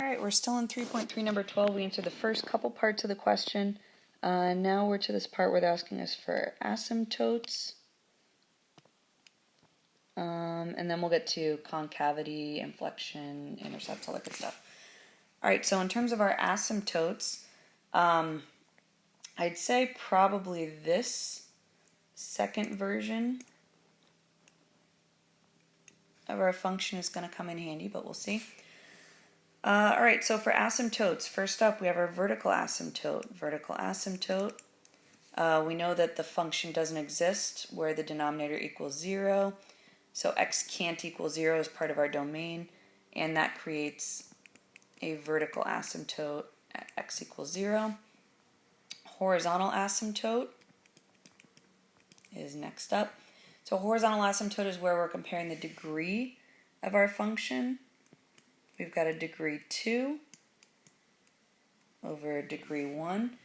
Alright, we're still in 3.3 number 12. We answered the first couple parts of the question. Now we're to this part where they're asking us for asymptotes. And then we'll get to concavity, inflection, intercepts, all that good stuff. Alright, so in terms of our asymptotes, I'd say probably this second version of our function is going to come in handy, but we'll see. Alright, so for asymptotes, first up we have our vertical asymptote. Vertical asymptote, we know that the function doesn't exist where the denominator equals 0, so x can't equal 0 as part of our domain, and that creates a vertical asymptote at x equals 0. Horizontal asymptote is next up. So horizontal asymptote is where we're comparing the degree of our function. We've got a degree 2 over degree 1.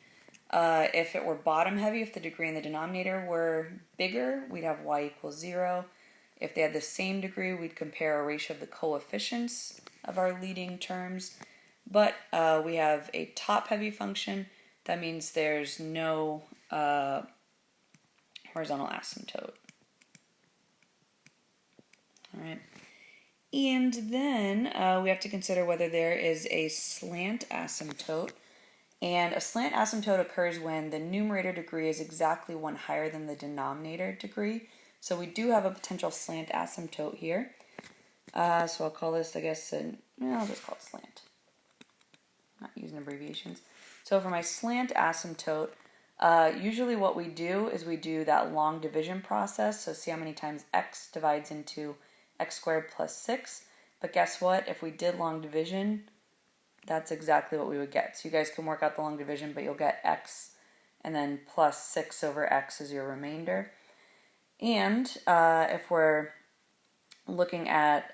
If it were bottom heavy, if the degree in the denominator were bigger, we'd have y equals 0. If they had the same degree, we'd compare a ratio of the coefficients of our leading terms. But we have a top heavy function. That means there's no horizontal asymptote. All right. And then we have to consider whether there is a slant asymptote. And a slant asymptote occurs when the numerator degree is exactly one higher than the denominator degree. So we do have a potential slant asymptote here. So I'll call this, I guess, I'll just call it slant. Not using abbreviations. So for my slant asymptote, usually what we do is we do that long division process. So see how many times x divides into x squared plus 6. But guess what? If we did long division, that's exactly what we would get. So you guys can work out the long division, but you'll get x and then plus 6 over x is your remainder. And if we're looking at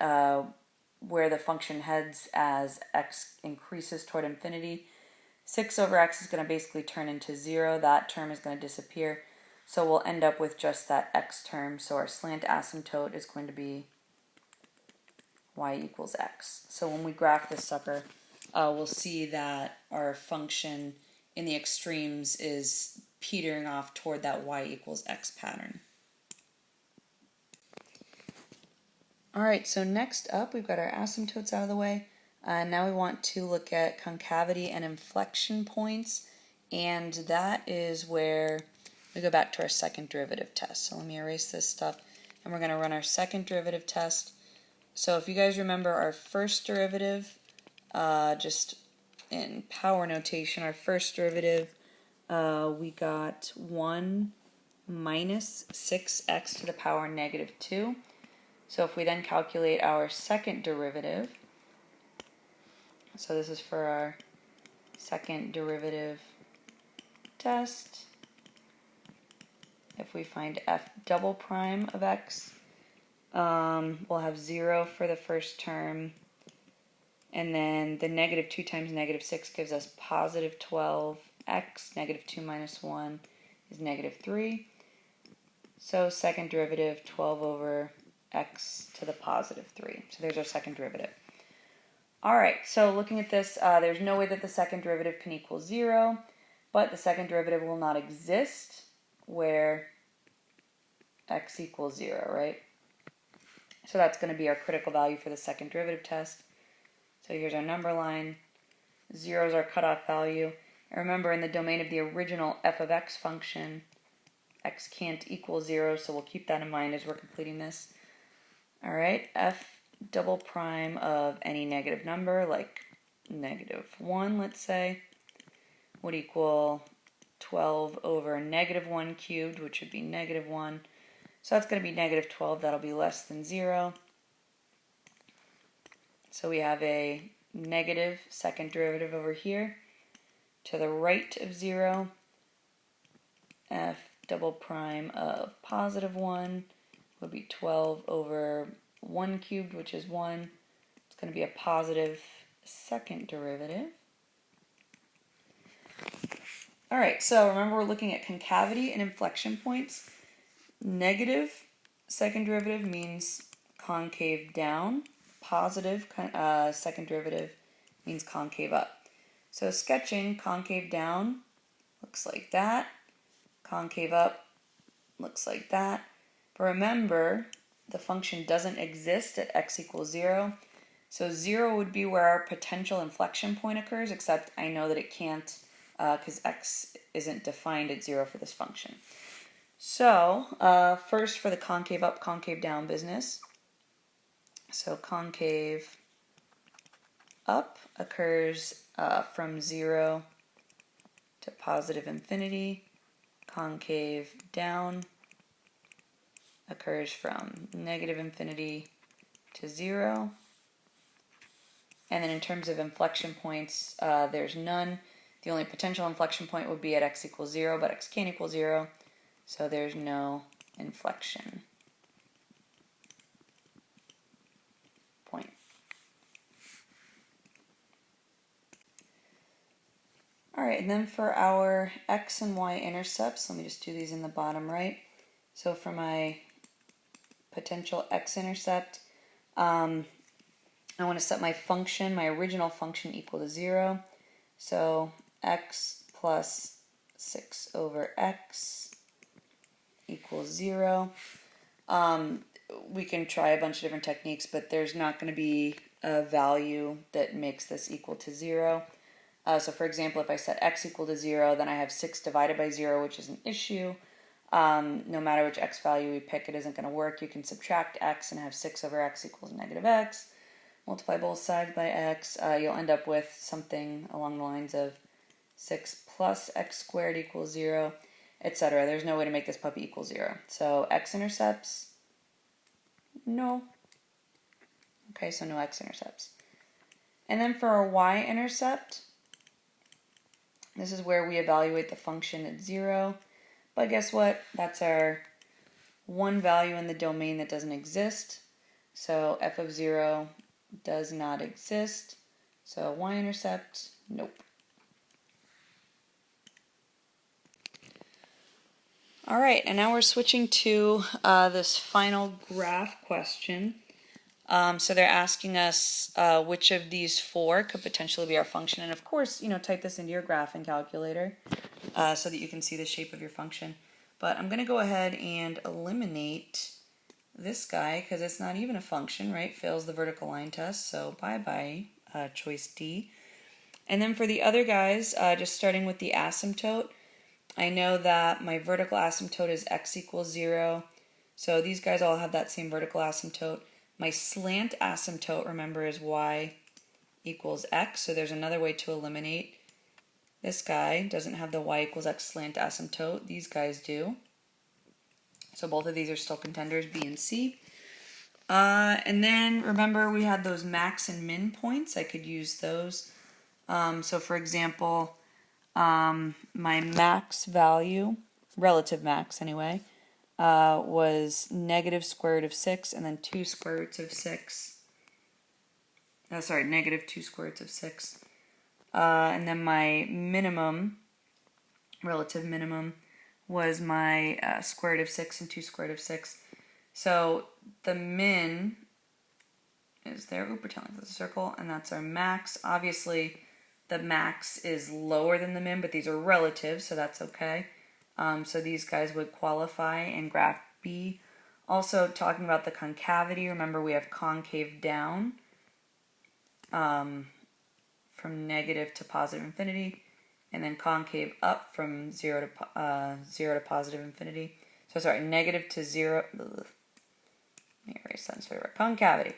where the function heads as x increases toward infinity, 6 over x is going to basically turn into 0. That term is going to disappear. So we'll end up with just that x term. So our slant asymptote is going to be y equals x. So when we graph this sucker, we'll see that our function in the extremes is petering off toward that y equals x pattern. Alright, so next up we've got our asymptotes out of the way. Now we want to look at concavity and inflection points, and that is where we go back to our second derivative test. So let me erase this stuff, and we're going to run our second derivative test. So if you guys remember our first derivative, just in power notation, our first derivative, we got 1 minus 6x to the power negative 2. So if we then calculate our second derivative, so this is for our second derivative test. If we find f double prime of x, we'll have 0 for the first term, and then the negative 2 times negative 6 gives us positive 12x. Negative 2 minus 1 is negative 3. So second derivative, 12 over x to the positive 3. So there's our second derivative. Alright, so looking at this, there's no way that the second derivative can equal 0, but the second derivative will not exist where x equals 0, right? So that's going to be our critical value for the second derivative test. So here's our number line. 0 is our cutoff value. And remember, in the domain of the original f of x function, x can't equal 0, so we'll keep that in mind as we're completing this. Alright, f double prime of any negative number, like negative 1, let's say, would equal 12 over negative 1 cubed, which would be negative 1. So that's going to be negative 12. That'll be less than 0. So we have a negative second derivative over here. To the right of 0, f double prime of positive 1 would be 12 over 1 cubed, which is 1. It's going to be a positive second derivative. Alright, so remember we're looking at concavity and inflection points. Negative second derivative means concave down. Positive second derivative means concave up. So sketching, concave down looks like that. Concave up looks like that. But remember, the function doesn't exist at x equals 0. So 0 would be where our potential inflection point occurs, except I know that it can't because x isn't defined at 0 for this function. So first for the concave up, concave down business. So concave up occurs from 0 to positive infinity. Concave down occurs from negative infinity to 0. And then in terms of inflection points, there's none. The only potential inflection point would be at x equals 0, but x can't equal 0, so there's no inflection point. Alright, and then for our x and y intercepts, let me just do these in the bottom right. So for my potential x-intercept, I want to set my function, my original function, equal to 0. So x plus 6 over x equals 0. We can try a bunch of different techniques, but there's not going to be a value that makes this equal to 0. So for example, if I set x equal to 0, then I have 6 divided by 0, which is an issue. No matter which x value we pick, it isn't going to work. You can subtract x and have 6 over x equals negative x. Multiply both sides by x. You'll end up with something along the lines of 6 plus x squared equals 0, etc. There's no way to make this puppy equal 0. So x-intercepts, no. Okay, so no x-intercepts. And then for our y-intercept, this is where we evaluate the function at 0. But guess what? That's our one value in the domain that doesn't exist. So f of 0 does not exist. So y-intercept, nope. All right, and now we're switching to this final graph question. So they're asking us which of these 4 could potentially be our function. And of course, type this into your graphing calculator so that you can see the shape of your function. But I'm going to go ahead and eliminate this guy because it's not even a function, right? Fails the vertical line test, so bye-bye, choice D. And then for the other guys, just starting with the asymptote, I know that my vertical asymptote is x equals 0. So these guys all have that same vertical asymptote. My slant asymptote, remember, is y equals x. So there's another way to eliminate. This guy doesn't have the y equals x slant asymptote. These guys do. So both of these are still contenders, B and C. And then remember we had those max and min points. I could use those. So for example, my max value, relative max anyway, was negative square root of 6 and then 2 square roots of 6. Negative 2 square roots of 6. And then my minimum, relative minimum, was my square root of 6 and 2 square root of 6. So the min is there. We're telling it's a circle, and that's our max. Obviously, the max is lower than the min, but these are relative, so that's okay. So these guys would qualify in graph B. Also, talking about the concavity, remember we have concave down from negative to positive infinity, and then concave up from 0 to positive infinity. So sorry, negative to 0. Let me erase that and start with concavity.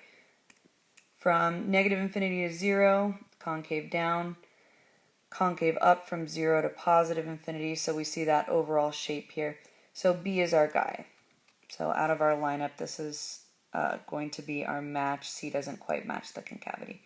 From negative infinity to 0, concave down. Concave up from 0 to positive infinity, so we see that overall shape here. So B is our guy. So out of our lineup, this is going to be our match. C doesn't quite match the concavity.